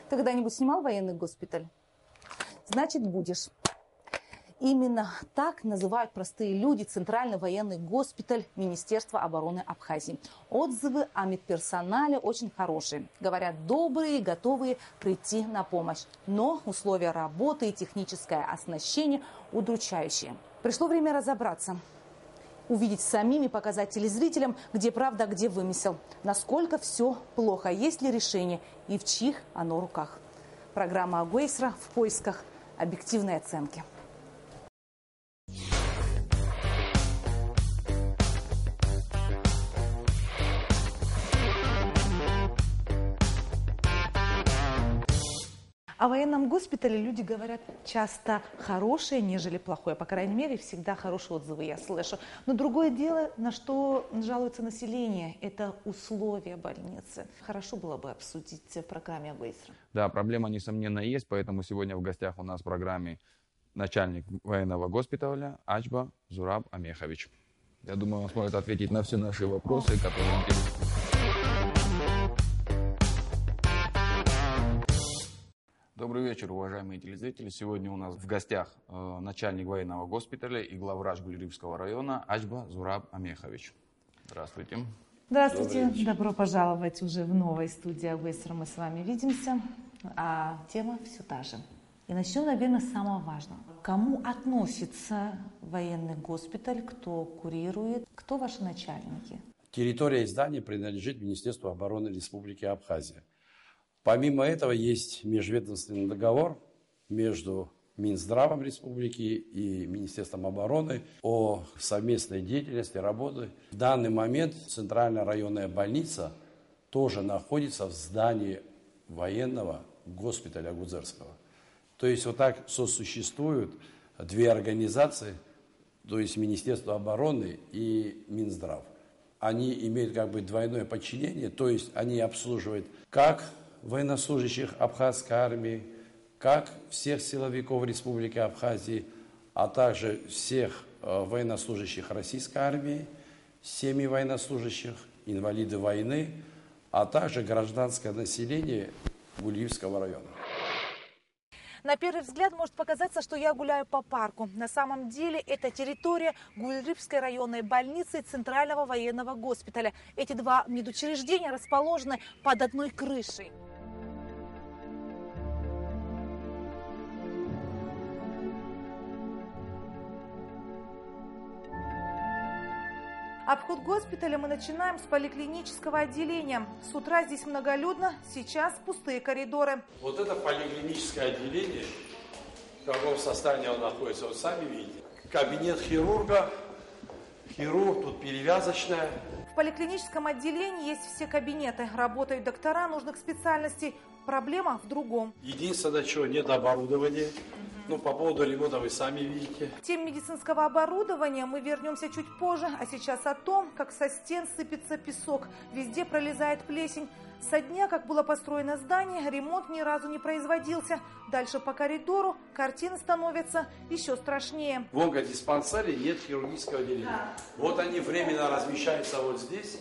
Ты когда-нибудь снимал военный госпиталь? Значит, будешь. Именно так называют простые люди Центральный военный госпиталь Министерства обороны Абхазии. Отзывы о медперсонале очень хорошие. Говорят, добрые, готовые прийти на помощь. Но условия работы и техническое оснащение удручающие. Пришло время разобраться. Увидеть самим и показать телезрителям, где правда, где вымысел. Насколько все плохо, есть ли решение и в чьих оно руках. Программа Агуэйсра в поисках объективной оценки. О военном госпитале люди говорят часто хорошее, нежели плохое. По крайней мере, всегда хорошие отзывы я слышу. Но другое дело, на что жалуется население, это условия больницы. Хорошо было бы обсудить в программе Агуэйсра. Да, проблема, несомненно, есть, поэтому сегодня в гостях у нас в программе начальник военного госпиталя Ачба Зураб Амехович. Я думаю, он сможет ответить на все наши вопросы, которые интересуют. Добрый вечер, уважаемые телезрители. Сегодня у нас в гостях начальник военного госпиталя и главврач Гульрипского района Ачба Зураб Амехович. Здравствуйте. Здравствуйте. Добро пожаловать уже в новой студии Агуэйсра. Мы с вами видимся, а тема все та же. И начнем, наверное, с самого важного. К кому относится военный госпиталь, кто курирует, кто ваши начальники? Территория здания принадлежит Министерству обороны Республики Абхазия. Помимо этого есть межведомственный договор между Минздравом Республики и Министерством обороны о совместной деятельности, работы. В данный момент Центральная районная больница тоже находится в здании военного госпиталя Гудзерского. То есть вот так сосуществуют две организации, то есть Министерство обороны и Минздрав. Они имеют как бы двойное подчинение, то есть они обслуживают как военнослужащих Абхазской армии, как всех силовиков Республики Абхазии, а также всех военнослужащих Российской армии, семьи военнослужащих, инвалиды войны, а также гражданское население Гульрипского района. На первый взгляд может показаться, что я гуляю по парку. На самом деле это территория Гульрипской районной больницы и Центрального военного госпиталя. Эти два медучреждения расположены под одной крышей. Обход госпиталя мы начинаем с поликлинического отделения. С утра здесь многолюдно, сейчас пустые коридоры. Вот это поликлиническое отделение, в каком состоянии оно находится, вы сами видите. Кабинет хирурга, хирург, тут перевязочная. В поликлиническом отделении есть все кабинеты. Работают доктора нужных специальностей. Проблема в другом. Единственное, чего нет оборудования. Ну, по поводу ремонта вы сами видите. К теме медицинского оборудования мы вернемся чуть позже. А сейчас о том, как со стен сыпется песок. Везде пролезает плесень. Со дня, как было построено здание, ремонт ни разу не производился. Дальше по коридору картины становятся еще страшнее. В онкодиспансере нет хирургического отделения. Да. Вот они временно размещаются вот здесь.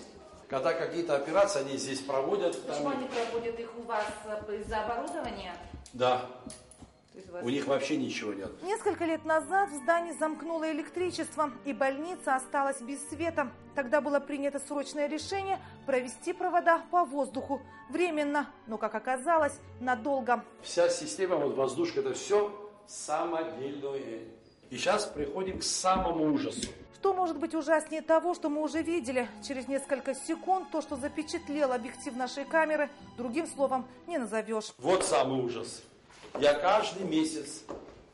Когда какие-то операции они здесь проводят. Почему они проводят их у вас из-за оборудования? Да. У них вообще ничего нет. Несколько лет назад в здании замкнуло электричество, и больница осталась без света. Тогда было принято срочное решение провести провода по воздуху. Временно, но, как оказалось, надолго. Вся система, вот воздушка, это все самодельное. И сейчас приходим к самому ужасу. Что может быть ужаснее того, что мы уже видели? Через несколько секунд то, что запечатлел объектив нашей камеры, другим словом не назовешь. Вот самый ужас. Я каждый месяц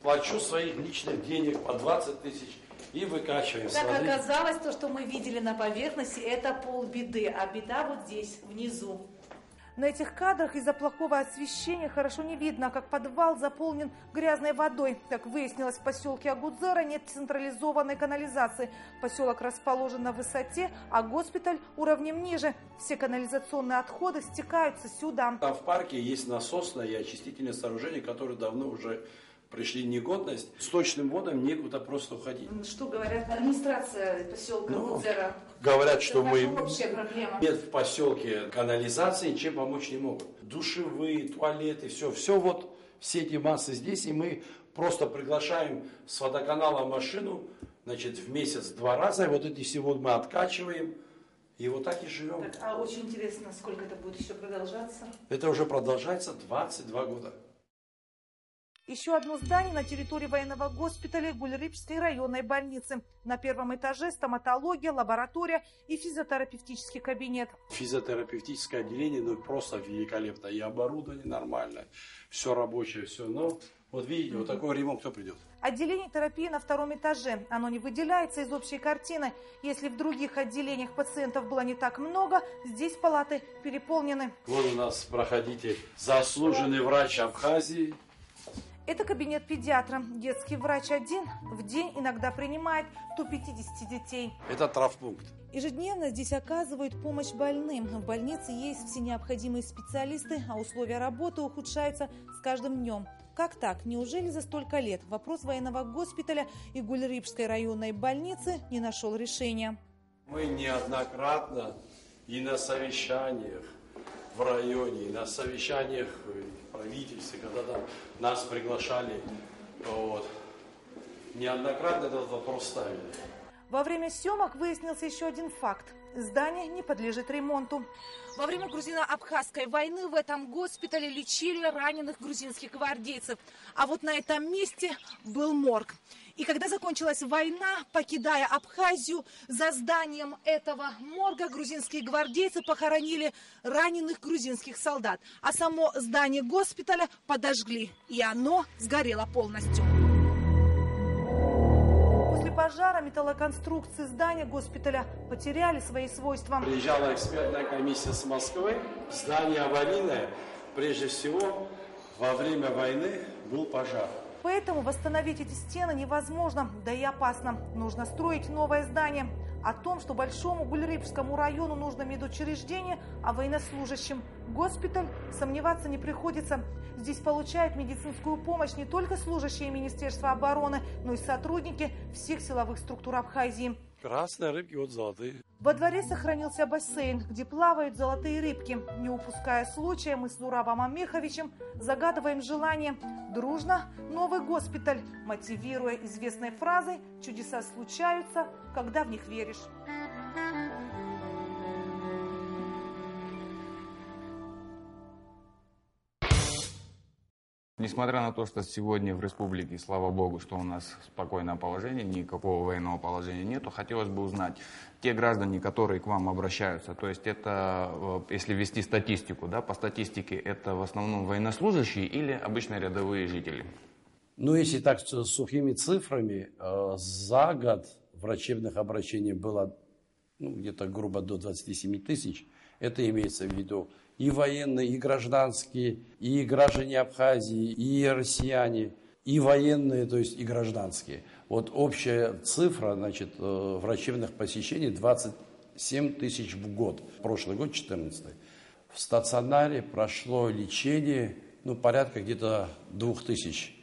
плачу своих личных денег по 20 тысяч и выкачиваю. Как оказалось, то, что мы видели на поверхности, это полбеды, а беда вот здесь, внизу. На этих кадрах из-за плохого освещения хорошо не видно, как подвал заполнен грязной водой. Как выяснилось, в поселке Агудзера нет централизованной канализации. Поселок расположен на высоте, а госпиталь уровнем ниже. Все канализационные отходы стекаются сюда. Там в парке есть насосное и очистительное сооружение, которые давно уже пришли в негодность. Сточным водам некуда просто уходить. Что говорят администрация поселка Агудзера? говорят, что мы общая проблема. нет в поселке канализации, чем помочь не могут. Душевые, туалеты, все вот, все эти массы здесь, и мы просто приглашаем с водоканала машину, значит, в месяц 2 раза, и вот эти все вот мы откачиваем, и вот так и живем. Так, а очень интересно, сколько это будет еще продолжаться? Это уже продолжается 22 года. Еще одно здание на территории военного госпиталя Гуль-Рыбской районной больницы. На первом этаже стоматология, лаборатория и физиотерапевтический кабинет. Физиотерапевтическое отделение, ну просто великолепно. И оборудование нормальное, все рабочее, все. Но вот видите, вот такой ремонт кто придет. Отделение терапии на 2-м этаже. Оно не выделяется из общей картины. Если в других отделениях пациентов было не так много, здесь палаты переполнены. Вот у нас, проходите, заслуженный врач Абхазии. Это кабинет педиатра. Детский врач один в день иногда принимает до 50 детей. Это травмпункт. Ежедневно здесь оказывают помощь больным. В больнице есть все необходимые специалисты, а условия работы ухудшаются с каждым днем. Как так? Неужели за столько лет вопрос военного госпиталя и Гуль-Рыбской районной больницы не нашел решения? Мы неоднократно и на совещаниях в районе, и на совещаниях в правительстве, когда там нас приглашали, вот, неоднократно этот вопрос ставили. Во время съемок выяснился еще один факт. Здание не подлежит ремонту. Во время грузино-абхазской войны в этом госпитале лечили раненых грузинских гвардейцев. А вот на этом месте был морг. И когда закончилась война, покидая Абхазию, за зданием этого морга грузинские гвардейцы похоронили раненых грузинских солдат. А само здание госпиталя подожгли, и оно сгорело полностью. После пожара металлоконструкции здания госпиталя потеряли свои свойства. Приезжала экспертная комиссия с Москвы. Здание аварийное. Прежде всего, во время войны был пожар. Поэтому восстановить эти стены невозможно, да и опасно. Нужно строить новое здание. О том, что большому Гуль-Рыбскому району нужно медучреждение, а военнослужащим госпиталь, сомневаться не приходится. Здесь получают медицинскую помощь не только служащие Министерства обороны, но и сотрудники всех силовых структур Абхазии. Красные рыбки, вот золотые. Во дворе сохранился бассейн, где плавают золотые рыбки. Не упуская случая, мы с Зурабом Амеховичем загадываем желание дружно новый госпиталь, мотивируя известной фразой «Чудеса случаются, когда в них веришь». Несмотря на то, что сегодня в республике, слава богу, что у нас спокойное положение, никакого военного положения нету, хотелось бы узнать, те граждане, которые к вам обращаются, то есть это, если вести статистику, да, по статистике, это в основном военнослужащие или обычные рядовые жители? Ну, если так с сухими цифрами, за год врачебных обращений было где-то грубо до 27 тысяч. Это имеется в виду и военные, и гражданские, и граждане Абхазии, и россияне, и военные, то есть и гражданские. Вот общая цифра, значит, врачебных посещений 27 тысяч в год. Прошлый год 14. В стационаре прошло лечение, порядка где-то 2000.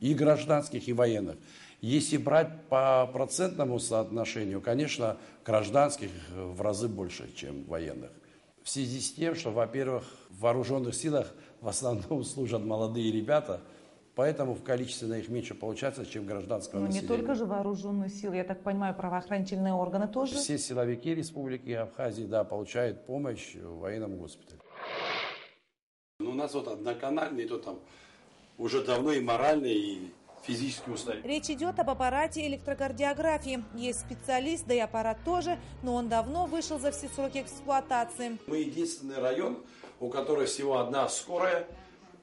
И гражданских, и военных. Если брать по процентному соотношению, конечно, гражданских в разы больше, чем военных. В связи с тем, что, во-первых, в вооруженных силах в основном служат молодые ребята, поэтому в количестве их меньше получается, чем гражданского населения. Не только же вооруженные силы, я так понимаю, правоохранительные органы тоже? Все силовики Республики Абхазии, да, получают помощь в военном госпитале. У нас вот одноканальный, то там уже давно и моральный, и физически устали. Речь идет об аппарате электрокардиографии. Есть специалист, да и аппарат тоже, но он давно вышел за все сроки эксплуатации. Мы единственный район, у которого всего одна скорая,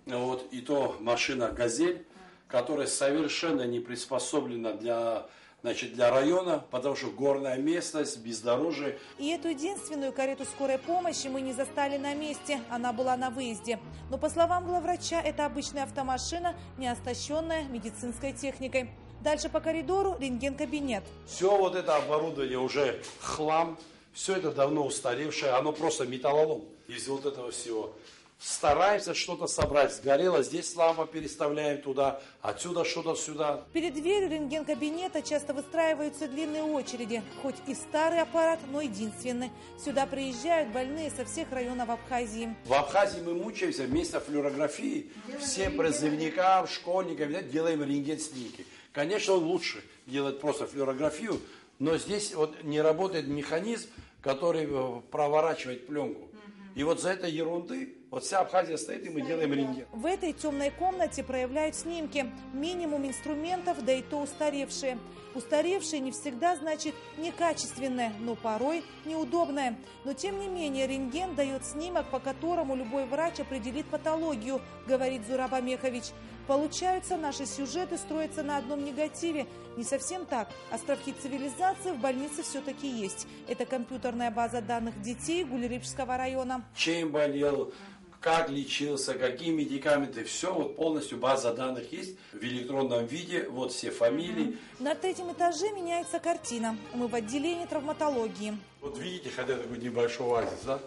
вот, и то машина «Газель», которая совершенно не приспособлена для района, потому что горная местность, бездорожье. И эту единственную карету скорой помощи мы не застали на месте, она была на выезде. Но по словам главврача, это обычная автомашина, не оснащенная медицинской техникой. Дальше по коридору рентген-кабинет. Все вот это оборудование уже хлам, все это давно устаревшее, оно просто металлолом. Из вот этого всего стараемся что-то собрать. Сгорело, здесь лампа переставляем туда, отсюда что-то сюда. Перед дверью рентген-кабинета часто выстраиваются длинные очереди. Хоть и старый аппарат, но единственный. Сюда приезжают больные со всех районов Абхазии. В Абхазии мы мучаемся вместо флюорографии. Всем призывникам, школьникам делаем рентген-снимки. Конечно, лучше делать просто флюорографию, но здесь вот не работает механизм, который проворачивает пленку. И вот за этой ерунды вот вся Абхазия стоит, и мы делаем рентген. В этой темной комнате проявляют снимки. Минимум инструментов, да и то устаревшие. Устаревшие не всегда значит некачественное, но порой неудобное. Но тем не менее рентген дает снимок, по которому любой врач определит патологию, говорит Зураб Амехович. Получаются, наши сюжеты строятся на одном негативе. Не совсем так. Островки цивилизации в больнице все-таки есть. Это компьютерная база данных детей Гулерипчского района. Чем болел, как лечился, какие медикаменты, все вот полностью база данных есть в электронном виде, вот все фамилии. На третьем этаже меняется картина. Мы в отделении травматологии. Вот видите, хотя такой небольшой оазис, да?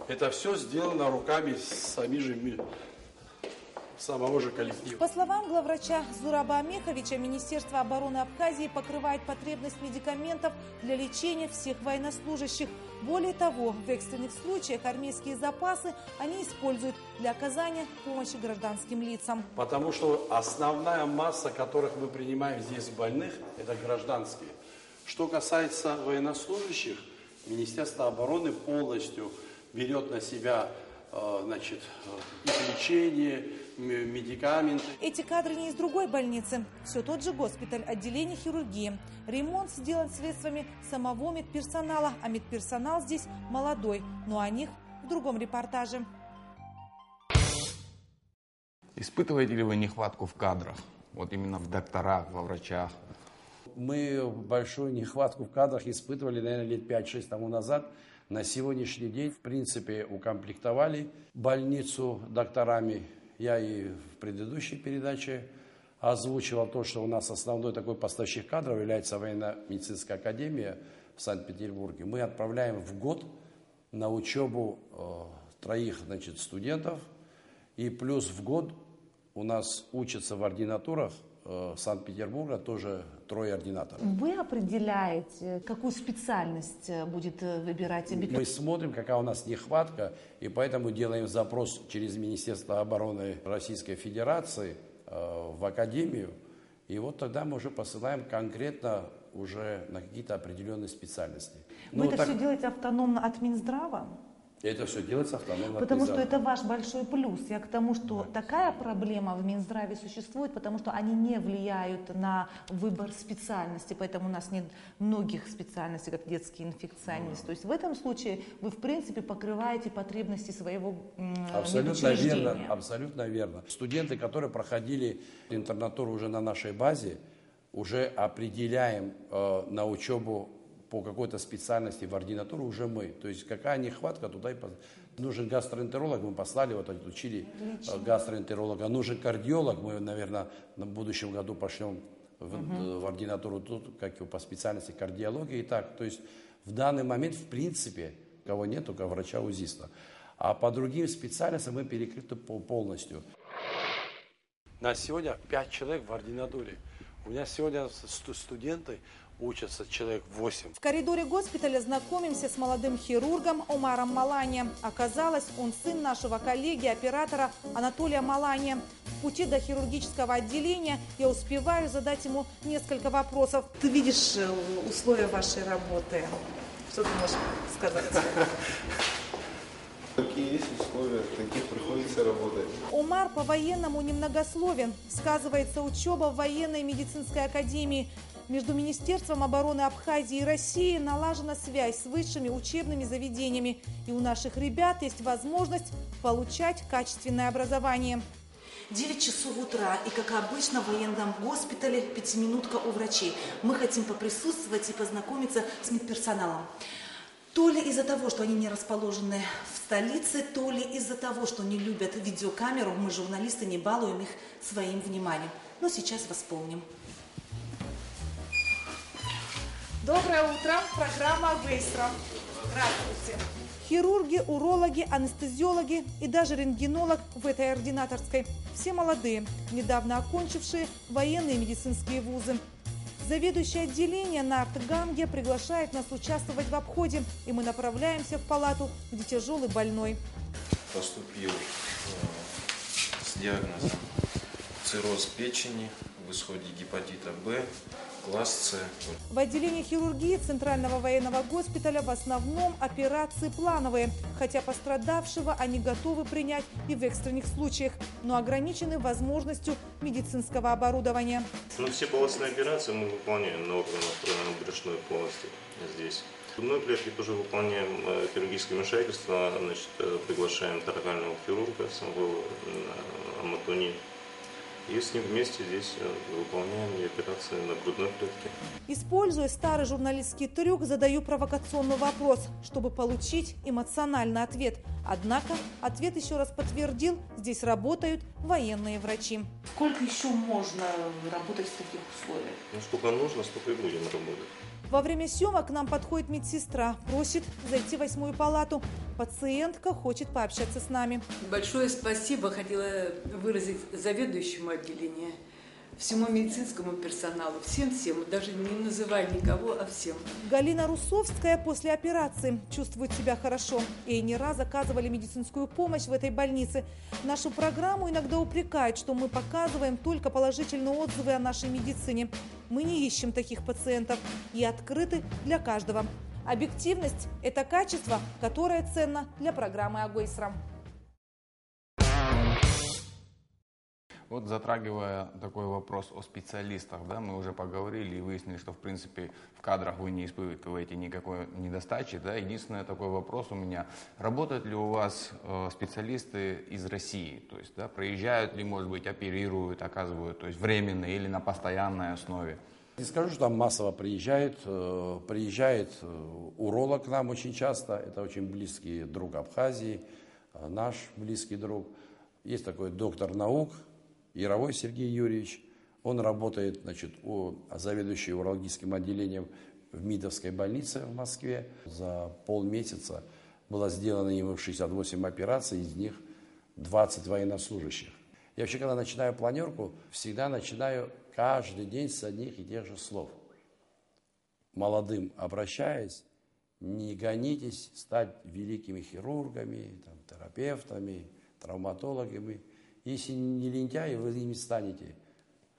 Это все сделано руками самого же коллектива. По словам главврача Зураба Амеховича, Министерство обороны Абхазии покрывает потребность медикаментов для лечения всех военнослужащих. Более того, в экстренных случаях армейские запасы они используют для оказания помощи гражданским лицам. Потому что основная масса, которых мы принимаем здесь больных, это гражданские. Что касается военнослужащих, Министерство обороны полностью берет на себя их лечение, медикаменты. Эти кадры не из другой больницы. Все тот же госпиталь, отделение хирургии. Ремонт сделан средствами самого медперсонала, а медперсонал здесь молодой. Но о них в другом репортаже. Испытываете ли вы нехватку в кадрах? Вот именно в докторах, во врачах? Мы большую нехватку в кадрах испытывали, наверное, лет 5-6 тому назад. На сегодняшний день, в принципе, укомплектовали больницу докторами. Я и в предыдущей передаче озвучивал то, что у нас основной такой поставщик кадров является военно-медицинская академия в Санкт-Петербурге. Мы отправляем в год на учебу 3 студентов. И плюс в год у нас учатся в ординатурах Санкт-Петербурга тоже 3 ординаторов. Вы определяете, какую специальность будет выбирать абитуриент? Мы смотрим, какая у нас нехватка, и поэтому делаем запрос через Министерство обороны Российской Федерации в Академию. И вот тогда мы уже посылаем конкретно уже на какие-то определенные специальности. Вы это все делаете автономно от Минздрава? Это все делается автономно. Потому что это ваш большой плюс. Я к тому, что такая проблема в Минздраве существует, потому что они не влияют на выбор специальности. Поэтому у нас нет многих специальностей, как детский инфекционист. То есть в этом случае вы, в принципе, покрываете потребности своего медучреждения. Абсолютно верно. Студенты, которые проходили интернатуру уже на нашей базе, уже определяем на учебу по какой-то специальности в ординатуру уже мы. То есть какая нехватка, туда и нужен гастроэнтеролог, мы послали, вот отучили гастроэнтеролога. Нужен кардиолог, мы, наверное, в будущем году пошлем в ординатуру тут, как и по специальности кардиологии. И так, то есть в данный момент, в принципе, кого нет, только врача-узиста. А по другим специальностям мы перекрыты полностью. На сегодня 5 человек в ординатуре. У меня сегодня студенты учатся человек 8. В коридоре госпиталя знакомимся с молодым хирургом Омаром Малани. Оказалось, он сын нашего коллеги, оператора Анатолия Малани. В пути до хирургического отделения я успеваю задать ему несколько вопросов. Ты видишь условия вашей работы? Что ты можешь сказать? Какие есть условия, таких приходится работать. Омар по-военному немногословен. Сказывается учеба в военной медицинской академии. Между Министерством обороны Абхазии и России налажена связь с высшими учебными заведениями. И у наших ребят есть возможность получать качественное образование. 9 часов утра, и, как обычно, в военном госпитале 5-минутка у врачей. Мы хотим поприсутствовать и познакомиться с медперсоналом. То ли из-за того, что они не расположены в столице, то ли из-за того, что не любят видеокамеру, мы, журналисты, не балуем их своим вниманием. Но сейчас восполним. Доброе утро. Программа «Быстро». Здравствуйте. Хирурги, урологи, анестезиологи и даже рентгенолог в этой ординаторской. Все молодые, недавно окончившие военные и медицинские вузы. Заведующий отделения Нарт Ганге приглашает нас участвовать в обходе, и мы направляемся в палату, где тяжелый больной. Поступил с диагнозом цирроз печени, в исходе гепатита Б, класс С. В отделении хирургии Центрального военного госпиталя в основном операции плановые, хотя пострадавшего они готовы принять и в экстренных случаях, но ограничены возможностью медицинского оборудования. Все полостные операции мы выполняем на органах брюшной полости здесь. В грудной клетке тоже выполняем хирургическое вмешательство, приглашаем торакального хирурга Самвела Аматуни. И с ним вместе здесь выполняем операции на грудной клетке. Используя старый журналистский трюк, задаю провокационный вопрос, чтобы получить эмоциональный ответ. Однако ответ еще раз подтвердил, здесь работают военные врачи. Сколько еще можно работать в таких условиях? Сколько нужно, столько и будем работать. Во время съемок к нам подходит медсестра, просит зайти в 8-ю палату. Пациентка хочет пообщаться с нами. Большое спасибо хотела выразить заведующему отделению, всему медицинскому персоналу, всем, даже не называя никого, а всем. Галина Русовская после операции чувствует себя хорошо. Ей не раз оказывали медицинскую помощь в этой больнице. Нашу программу иногда упрекают, что мы показываем только положительные отзывы о нашей медицине. Мы не ищем таких пациентов и открыты для каждого. Объективность – это качество, которое ценно для программы «Агойсра». Вот затрагивая такой вопрос о специалистах, да, мы уже поговорили и выяснили, что в принципе в кадрах вы не испытываете никакой недостачи. Да. Единственный такой вопрос у меня: работают ли у вас специалисты из России? То есть, да, проезжают ли, может быть, оперируют, оказывают, то есть временно или на постоянной основе? Не скажу, что там массово приезжает уролог к нам очень часто, это очень близкий друг Абхазии, наш близкий друг. Есть такой доктор наук Яровой Сергей Юрьевич, он работает, заведующий урологическим отделением в МИДовской больнице в Москве. За полмесяца было сделано ему 68 операций, из них 20 военнослужащих. Я вообще, когда начинаю планерку, всегда начинаю каждый день с одних и тех же слов. Молодым обращаясь, не гонитесь стать великими хирургами, терапевтами, травматологами. Если не лентяи, вы ими станете.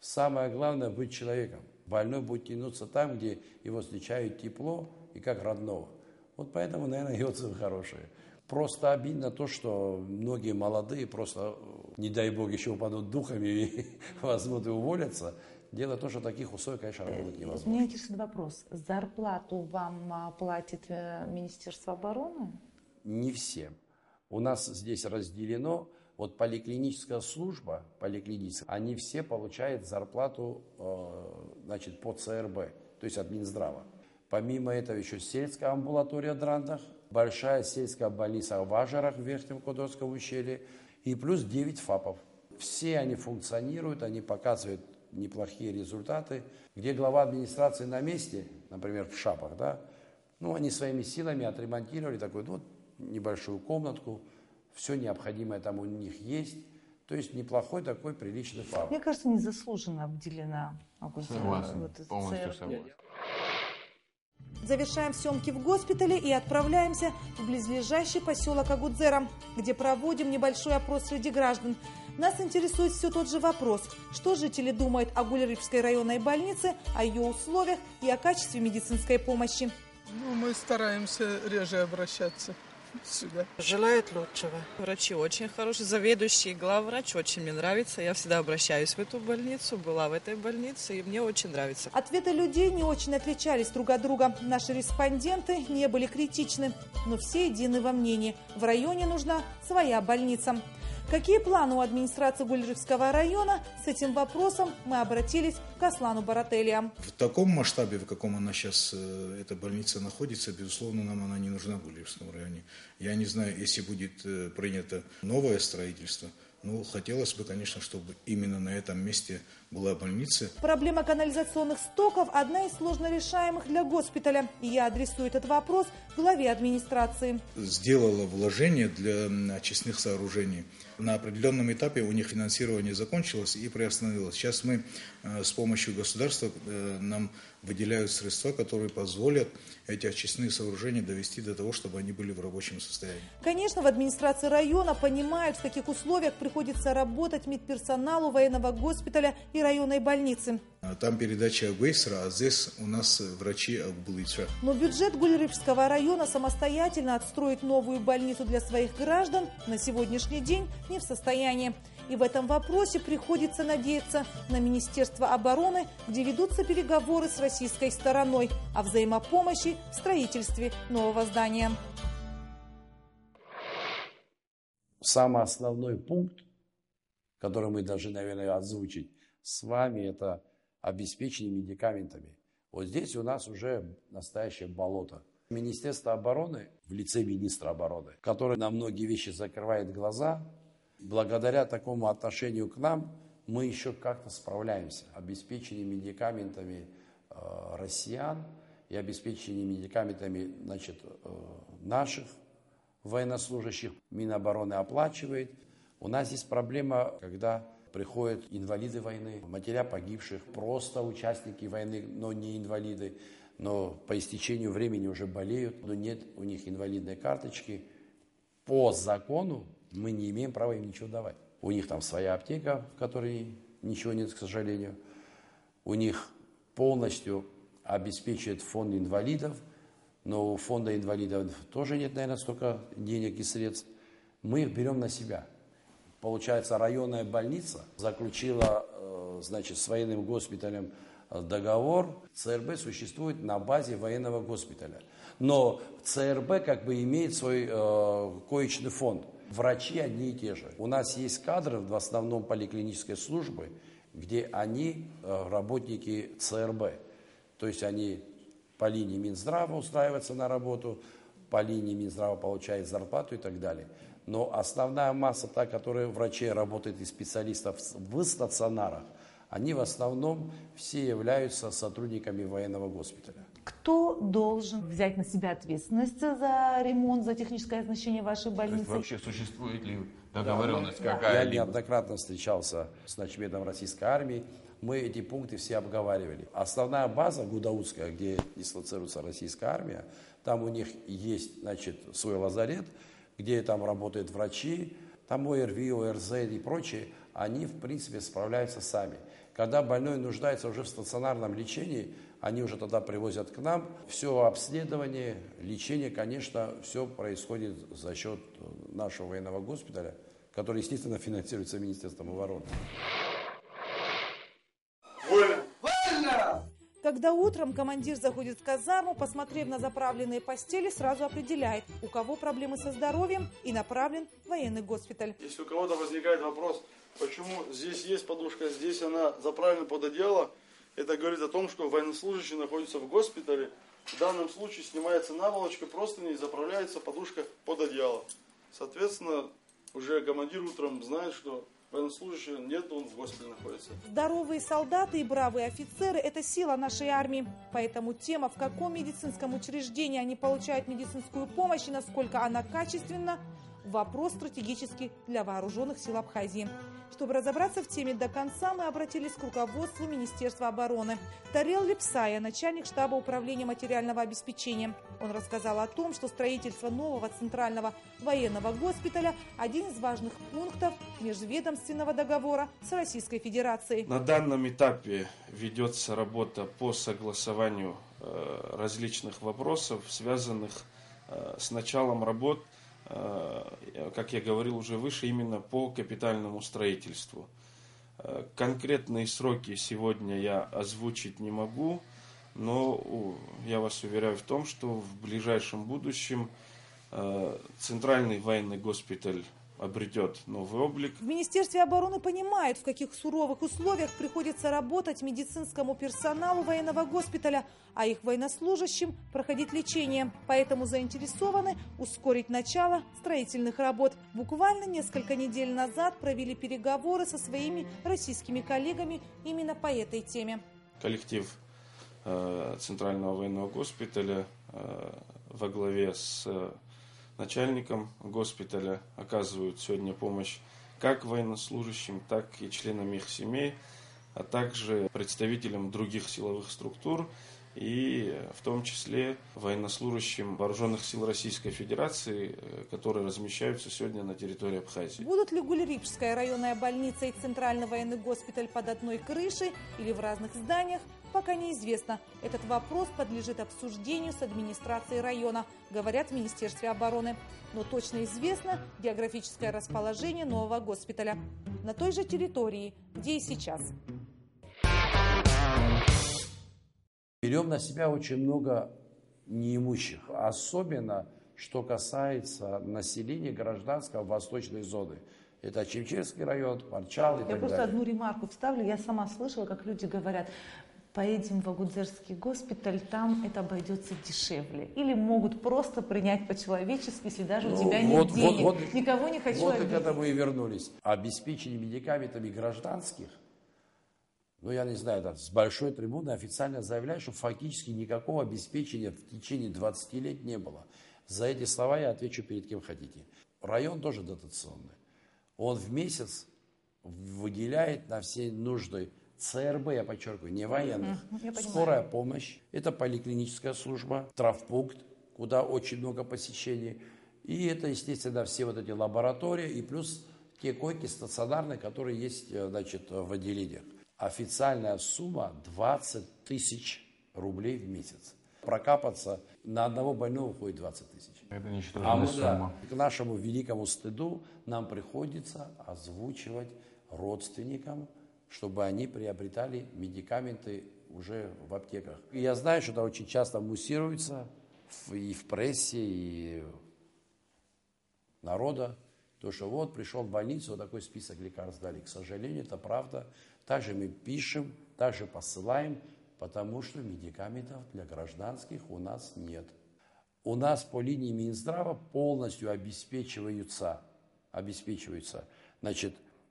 Самое главное – быть человеком. Больной будет тянуться там, где его встречают тепло и как родного. Вот поэтому, наверное, и отзывы хорошие. Просто обидно то, что многие молодые просто, не дай бог, еще упадут духами и возьмут и уволятся. Дело в том, что в таких условиях, конечно, работать невозможно. Меня интересует вопрос. Зарплату вам платит Министерство обороны? Не всем. У нас здесь разделено. Вот поликлиническая служба, они все получают зарплату по ЦРБ, то есть от Минздрава. Помимо этого еще сельская амбулатория в Драндах, большая сельская больница в Ажарах в Верхнем Кодорском ущелье и плюс 9 ФАПов. Все они функционируют, они показывают неплохие результаты. Где глава администрации на месте, например, в Шапах, да, они своими силами отремонтировали такую небольшую комнатку. Все необходимое там у них есть. То есть неплохой такой приличный ФАП. Мне кажется, незаслуженно обделена. Полностью согласен. Завершаем съемки в госпитале и отправляемся в близлежащий поселок Агудзера, где проводим небольшой опрос среди граждан. Нас интересует все тот же вопрос: что жители думают о Гуль-Рыбской районной больнице, о ее условиях и о качестве медицинской помощи. Мы стараемся реже обращаться сюда. Желает лучшего. Врачи очень хорошие, заведующий, главврач очень мне нравится. Я всегда обращаюсь в эту больницу, была в этой больнице, и мне очень нравится. Ответы людей не очень отличались друг от друга. Наши респонденты не были критичны, но все едины во мнении: в районе нужна своя больница. Какие планы у администрации Гуль-Рыбского района? С этим вопросом мы обратились к Аслану Барателия. В таком масштабе, в каком она сейчас, эта больница находится, безусловно, нам она не нужна в Гуль-Рыбском районе. Я не знаю, если будет принято новое строительство, Ну, хотелось бы, конечно, чтобы именно на этом месте была больница. Проблема канализационных стоков – одна из сложно решаемых для госпиталя. И я адресую этот вопрос главе администрации. Сделала вложение для очистных сооружений. На определенном этапе у них финансирование закончилось и приостановилось. Сейчас мы с помощью государства нам выделяют средства, которые позволят эти очистные сооружения довести до того, чтобы они были в рабочем состоянии. Конечно, в администрации района понимают, в каких условиях приходится работать медперсоналу военного госпиталя и районной больницы. Там передача Гвейсера, а здесь у нас врачи Акбулыча. Но бюджет Гуль-Рыжского района самостоятельно отстроить новую больницу для своих граждан на сегодняшний день не в состоянии. И в этом вопросе приходится надеяться на Министерство обороны, где ведутся переговоры с российской стороной о взаимопомощи в строительстве нового здания. Самый основной пункт, который мы должны, наверное, озвучить с вами, это обеспечение медикаментами. Вот здесь у нас уже настоящее болото. Министерство обороны в лице министра обороны, который на многие вещи закрывает глаза, благодаря такому отношению к нам мы еще как-то справляемся. Обеспечение медикаментами россиян и обеспечение медикаментами, наших военнослужащих Минобороны оплачивает. У нас есть проблема, когда приходят инвалиды войны, матеря погибших, просто участники войны, но не инвалиды, но по истечению времени уже болеют, но нет у них инвалидной карточки. По закону мы не имеем права им ничего давать. У них там своя аптека, в которой ничего нет, к сожалению. У них полностью обеспечивает фонд инвалидов, но у фонда инвалидов тоже нет, наверное, столько денег и средств. Мы их берем на себя. Получается, районная больница заключила, с военным госпиталем договор. ЦРБ существует на базе военного госпиталя. Но ЦРБ имеет свой коечный фонд. Врачи одни и те же. У нас есть кадры, в основном поликлинической службы, где они работники ЦРБ. То есть они по линии Минздрава устраиваются на работу, по линии Минздрава получают зарплату и так далее. Но основная масса, которая врачей работает и специалистов в стационарах, они в основном все являются сотрудниками военного госпиталя. Кто должен взять на себя ответственность за ремонт, за техническое оснащение вашей больницы? То есть вообще существует ли договоренность какая-либо? Я неоднократно встречался с начмедом российской армии. Мы эти пункты все обговаривали. Основная база Гудаутская, где дислоцируется российская армия, там у них есть, свой лазарет, где там работают врачи, там ОРВИ, ОРЗ и прочие, они, в принципе, справляются сами. Когда больной нуждается уже в стационарном лечении, они уже тогда привозят к нам. Все обследование, лечение, конечно, все происходит за счет нашего военного госпиталя, который, естественно, финансируется Министерством обороны. Когда утром командир заходит в казарму, посмотрев на заправленные постели, сразу определяет, у кого проблемы со здоровьем, и направлен в военный госпиталь. Если у кого-то возникает вопрос, почему здесь есть подушка, здесь она заправлена под одеяло, это говорит о том, что военнослужащий находится в госпитале. В данном случае снимается наволочка, простыни и заправляется подушка под одеяло. Соответственно, уже командир утром знает, что военнослужащего нет, он в госпитале находится. Здоровые солдаты и бравые офицеры – это сила нашей армии. Поэтому тема, в каком медицинском учреждении они получают медицинскую помощь и насколько она качественна – вопрос стратегический для вооруженных сил Абхазии. Чтобы разобраться в теме до конца, мы обратились к руководству Министерства обороны. Тарел Лепсая, начальник штаба управления материального обеспечения. Он рассказал о том, что строительство нового центрального военного госпиталя – один из важных пунктов межведомственного договора с Российской Федерацией. На данном этапе ведется работа по согласованию различных вопросов, связанных с началом работ, как я говорил уже выше, именно по капитальному строительству. Конкретные сроки сегодня я озвучить не могу, но я вас уверяю в том, что в ближайшем будущем Центральный военный госпиталь обретет новый облик. В Министерстве обороны понимают, в каких суровых условиях приходится работать медицинскому персоналу военного госпиталя, а их военнослужащим проходить лечение. Поэтому заинтересованы ускорить начало строительных работ. Буквально несколько недель назад провели переговоры со своими российскими коллегами именно по этой теме. Коллектив Центрального военного госпиталя во главе с начальником госпиталя оказывают сегодня помощь как военнослужащим, так и членам их семей, а также представителям других силовых структур и в том числе военнослужащим Вооруженных сил Российской Федерации, которые размещаются сегодня на территории Абхазии. Будут ли Гуль-Рипчская районная больница и Центральный военный госпиталь под одной крышей или в разных зданиях, пока неизвестно. Этот вопрос подлежит обсуждению с администрацией района, говорят в Министерстве обороны. Но точно известно географическое расположение нового госпиталя на той же территории, где и сейчас. Берем на себя очень много неимущих, особенно что касается населения гражданского восточной зоны. Это Чемчерский район, Марчал и так далее. Я просто одну ремарку вставлю. Я сама слышала, как люди говорят: поедем в Агудзерский госпиталь, там это обойдется дешевле. Или могут просто принять по-человечески, если даже у тебя нет денег. Никого не хочу обидеть. Вот к этому и вернулись. Обеспечение медикаментами гражданских, я не знаю, с большой трибуны официально заявляю, что фактически никакого обеспечения в течение 20 лет не было. За эти слова я отвечу перед кем хотите. Район тоже дотационный. Он в месяц выделяет на все нужды ЦРБ, я подчеркиваю, не военных, скорая помощь, это поликлиническая служба, травмпункт, куда очень много посещений. И это, естественно, все вот эти лаборатории и плюс те койки стационарные, которые есть, в отделениях. Официальная сумма 20 тысяч рублей в месяц. Прокапаться на одного больного уходит 20 тысяч. Это ничтожная сумма. К нашему великому стыду нам приходится озвучивать родственникам, чтобы они приобретали медикаменты уже в аптеках. И я знаю, что это очень часто муссируется и в прессе, и народа, то, что вот пришел в больницу, вот такой список лекарств дали. К сожалению, это правда. Также мы пишем, также посылаем, потому что медикаментов для гражданских у нас нет. У нас по линии Минздрава полностью обеспечиваются,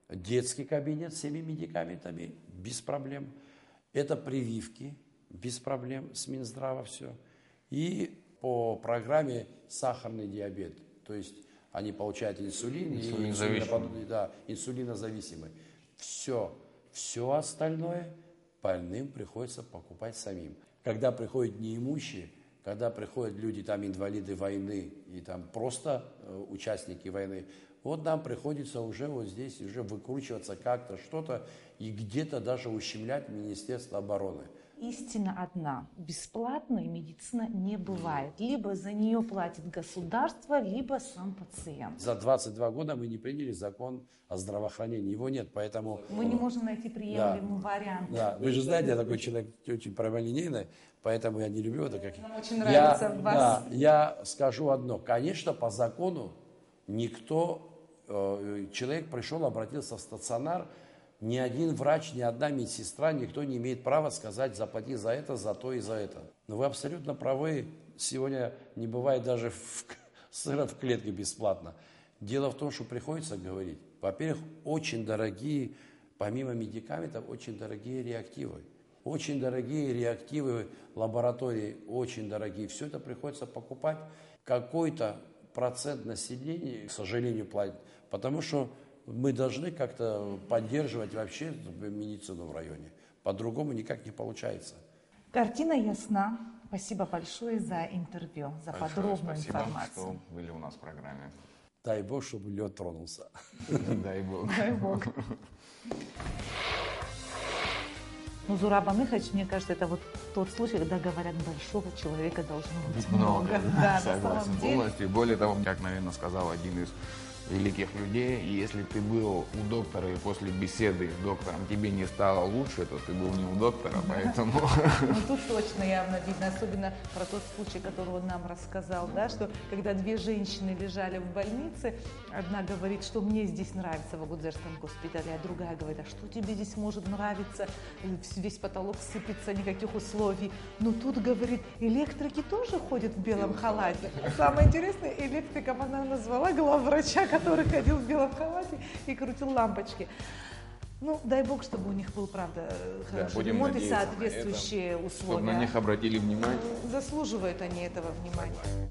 детский кабинет всеми медикаментами, без проблем. Это прививки, без проблем с Минздрава все. И по программе сахарный диабет, то есть они получают инсулин, инсулинозависимый. Все остальное больным приходится покупать самим. Когда приходят неимущие, когда приходят люди, инвалиды войны и просто участники войны, вот нам приходится уже вот здесь уже выкручиваться как-то что-то и где-то даже ущемлять Министерство обороны. Истина одна. Бесплатной медицина не бывает. Либо за нее платит государство, либо сам пациент. За 22 года мы не приняли закон о здравоохранении. Его нет, поэтому... Мы не можем найти приемлемый вариант. Да, вы же знаете, я такой человек очень прямолинейный, поэтому я не люблю это. Нам очень нравится вас. Да, я скажу одно. Конечно, по закону человек пришел, обратился в стационар, ни один врач, ни одна медсестра, никто не имеет права сказать: заплати за это, за то и за это. Но вы абсолютно правы. Сегодня не бывает даже сыра в клетке бесплатно. Дело в том, что приходится говорить. Во-первых, очень дорогие, помимо медикаментов, очень дорогие реактивы. Очень дорогие реактивы лаборатории, очень дорогие. Все это приходится покупать. Какой-то процент населения, к сожалению, платит. Потому что мы должны как-то поддерживать вообще медицину в районе. По-другому никак не получается. Картина ясна. Спасибо большое за интервью, за подробную информацию. Спасибо, что были у нас в программе. Дай Бог, чтобы лед тронулся. Дай Бог. Дай Бог. Зураб Амихович, мне кажется, это вот тот случай, когда говорят, большого человека должно быть много. Да, согласен полностью. И более того, как, наверное, сказал один из великих людей. И если ты был у доктора и после беседы с доктором тебе не стало лучше, то ты был не у доктора, поэтому... Ну тут точно явно видно, особенно про тот случай, который он нам рассказал, да, что когда две женщины лежали в больнице, одна говорит, что мне здесь нравится в Агудзерском госпитале, а другая говорит, а что тебе здесь может нравиться, весь потолок сыпется, никаких условий. Но тут, говорит, электрики тоже ходят в белом халате. Самое интересное, электриком она назвала главврача, который ходил в белом халате и крутил лампочки. Ну, дай бог, чтобы у них был, правда, хороший ремонт и соответствующие условия. Чтобы на них обратили внимание. Заслуживают они этого внимания.